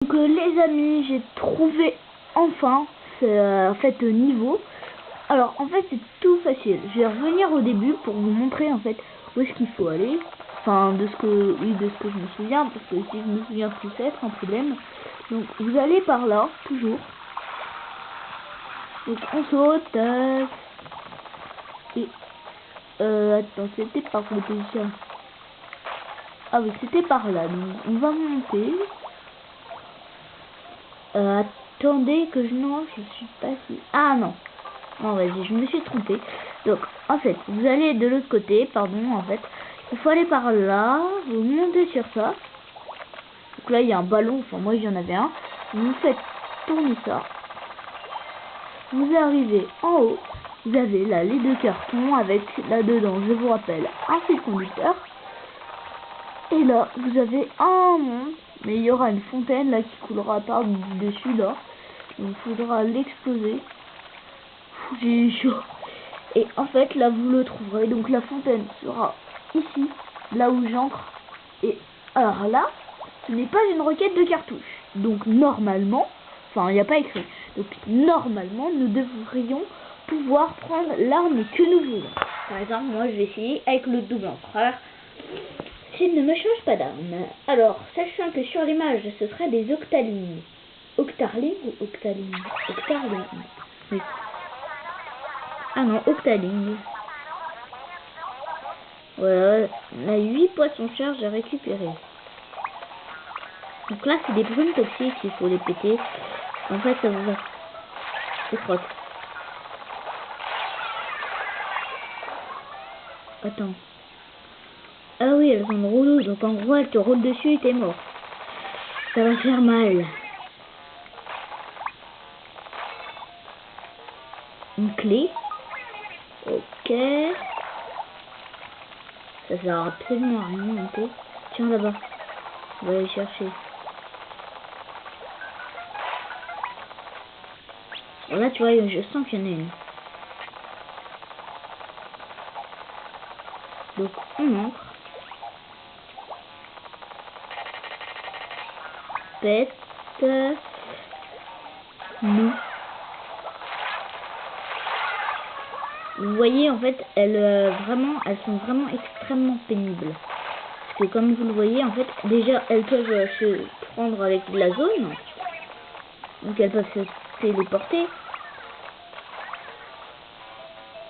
Donc les amis, j'ai trouvé enfin en fait niveau. Alors en fait c'est tout facile. Je vais revenir au début pour vous montrer en fait où est-ce qu'il faut aller. Enfin de ce que je me souviens, parce que si je me souviens plus c'est un problème. Donc vous allez par là, toujours. Donc on saute et attends, c'était par où déjà? Ah oui, c'était par là. Donc on va monter. Attendez que non, je suis pas si... Ah non. Non, vas-y, je me suis trompée. Donc, en fait, vous allez de l'autre côté, pardon, en fait. Il faut aller par là, vous montez sur ça. Donc là, il y a un ballon, enfin moi, j'en avais un. Vous faites tourner ça. Vous arrivez en haut. Vous avez là les deux cartons avec là-dedans, je vous rappelle, un fil conducteur. Et là, vous avez un monde, mais il y aura une fontaine là qui coulera par dessus là. Donc, il faudra l'exploser. J'ai chaud. Et en fait, là, vous le trouverez. Donc, la fontaine sera ici, là où j'encre. Et alors là, ce n'est pas une requête de cartouche. Donc, normalement, enfin, il n'y a pas écrit. Donc, normalement, nous devrions pouvoir prendre l'arme que nous voulons. Par exemple, moi, je vais essayer avec le double encreur. S'il ne me change pas d'arme. Alors, sachant que sur l'image, ce serait des octalignes. Octarling ou octaling? Octarling. Oui. Ah non, octaling. Voilà, on a 8 poissons charges à récupérer. Donc là, c'est des brumes toxiques, il faut les péter. En fait, ça vous va. C'est crotte. Attends. Ah oui, elles ont le rouleau, donc en gros, elles te roulent dessus et t'es mort. Ça va faire mal. Une clé. Ok. Ça sert absolument à rien monter. Tiens là-bas. On va aller chercher. Bon, là tu vois, je sens qu'il y en a une. Donc on entre. Pète. Nous. Vous voyez, en fait, elles sont vraiment extrêmement pénibles. Parce que comme vous le voyez, en fait, déjà, elles peuvent se prendre avec la zone. Donc, elles peuvent se téléporter.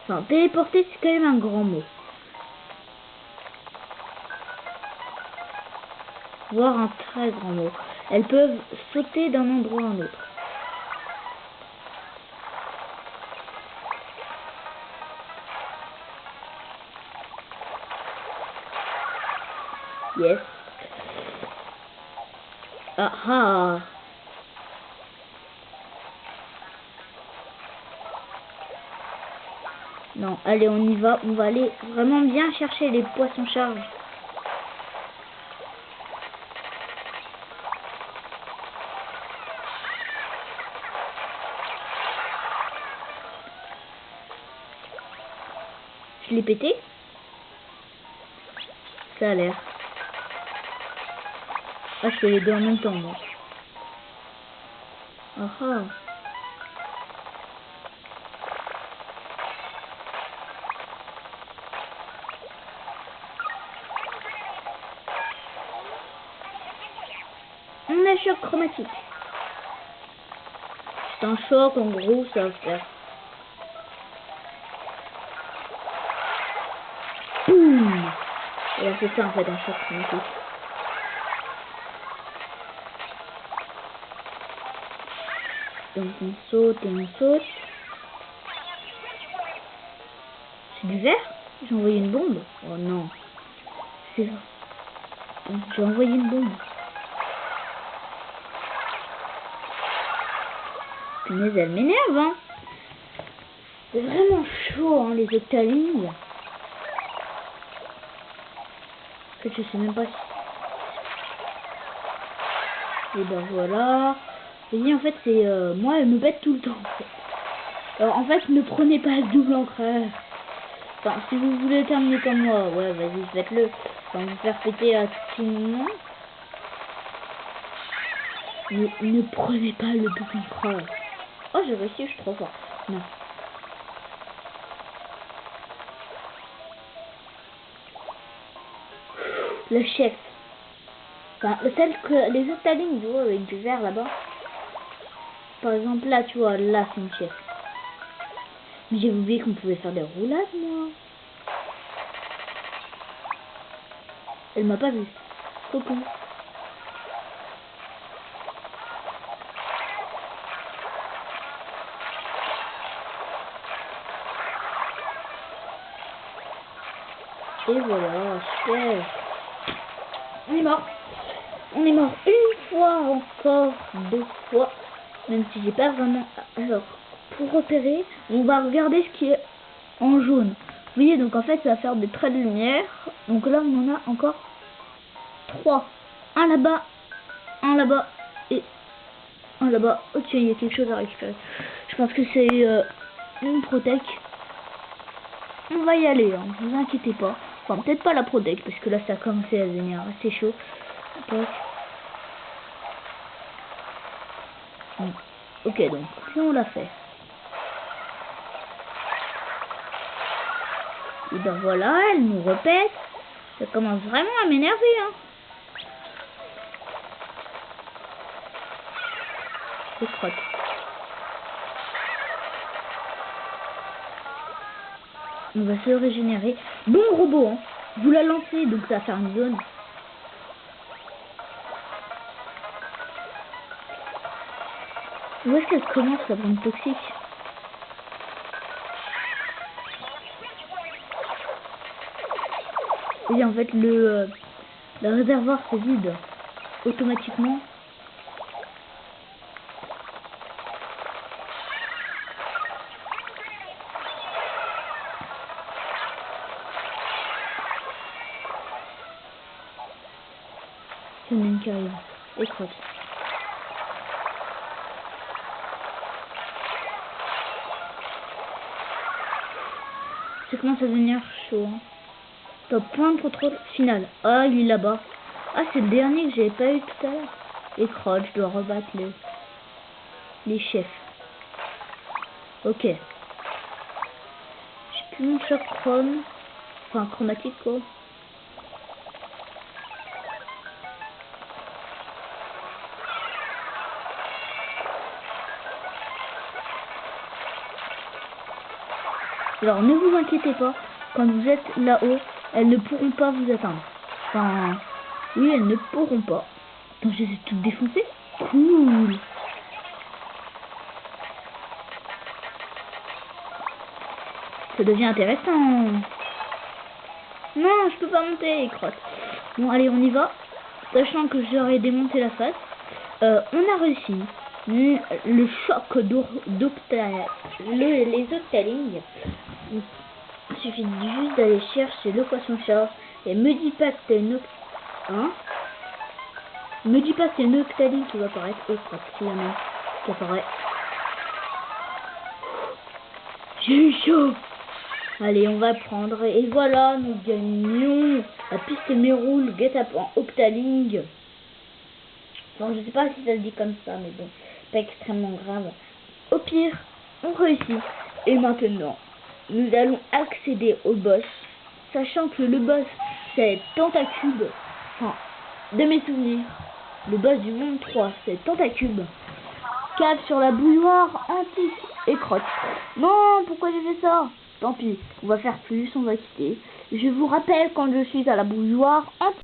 Enfin, téléporter, c'est quand même un grand mot. Voire un très grand mot. Elles peuvent sauter d'un endroit à un autre. Yes. Ah ah. Non, allez, on y va. On va aller vraiment bien chercher les poissons charges. Je l'ai pété. Ça a l'air. Ah, je fais les deux en même temps, moi. Ah ah. On a choc chromatique. C'est un choc, en gros, ça va faire. Boum. Et là, c'est ça, en fait, un choc chromatique. Donc, on saute et on saute. C'est du verre? J'ai envoyé une bombe? Oh non. C'est... J'ai envoyé une bombe. Mais elle m'énerve, hein. C'est vraiment chaud, hein, les octalignes. En fait, je sais même pas si... Et ben voilà. Vous voyez, en fait, c'est... moi, elle me bête tout le temps. Alors, en fait, ne prenez pas le double encreur. Enfin, si vous voulez terminer comme moi, ouais, vas-y, faites-le. Enfin, vous faire péter à tout le monde. Ne prenez pas le bouton cross. Oh, j'ai réussi, je suis trop fort. Non. Le chef. Enfin, tel que les autres lignes, tu vois, avec du vert là-bas. Par exemple, là, tu vois, là, c'est une chef. Mais j'ai oublié qu'on pouvait faire des roulades, moi. Elle m'a pas vu. Coucou. Et voilà, chef. On est mort. On est mort une fois encore, 2 fois. Même si j'ai pas vraiment... Alors, pour repérer, on va regarder ce qui est en jaune. Vous voyez, donc en fait, ça va faire des traits de lumière. Donc là, on en a encore 3. Un là-bas, un là-bas et un là-bas. Ok, il y a quelque chose à récupérer. Je pense que c'est une protec. On va y aller, hein, vous inquiétez pas. Enfin, peut-être pas la protec, parce que là, ça a commencé à devenir assez chaud. Donc, ok, donc, si on l'a fait. Et ben voilà, elle nous répète. Ça commence vraiment à m'énerver, hein. C'est crotte. On va se régénérer. Bon robot, hein. Vous la lancez, donc ça va faire une zone. Où est-ce qu'elle commence la bombe toxique? Et en fait, le réservoir se vide automatiquement. C'est une mine qui arrive. Et crotte. Ça commence à devenir chaud. Hein. Top point de contrôle final. Ah, il est là-bas. Ah, c'est le dernier que j'avais pas eu tout à l'heure. Et crotte, je dois rebattre les chefs. Ok. J'ai plus mon choc chrome. Enfin, chromatique, quoi. Alors, ne vous inquiétez pas. Quand vous êtes là-haut, elles ne pourront pas vous atteindre. Enfin, oui, elles ne pourront pas. Attends, je les ai toutes défoncées. Cool. Ça devient intéressant. Non, je peux pas monter, crotte. Bon, allez, on y va. Sachant que j'aurais démonté la face. On a réussi. Le choc les octalignes. Il suffit juste d'aller chercher le poisson-chat. Et me dis pas que t'as une hein? Me dis pas que c'est une octaline qui va apparaître. Oh, c'est la même qui apparaît. J'ai eu chaud. Allez, on va prendre. Et voilà, nous gagnons la piste Méroule Get-Up en Octaling. Bon, je sais pas si ça se dit comme ça, mais bon, pas extrêmement grave. Au pire, on réussit. Et maintenant, nous allons accéder au boss. Sachant que le boss, c'est Tentacube. Enfin, de mes souvenirs, le boss du monde 3, c'est Tentacube. Cave sur la bouilloire antique et crotte. Non, pourquoi j'ai fait ça? Tant pis, on va faire plus, on va quitter. Je vous rappelle quand je suis à la bouilloire antique.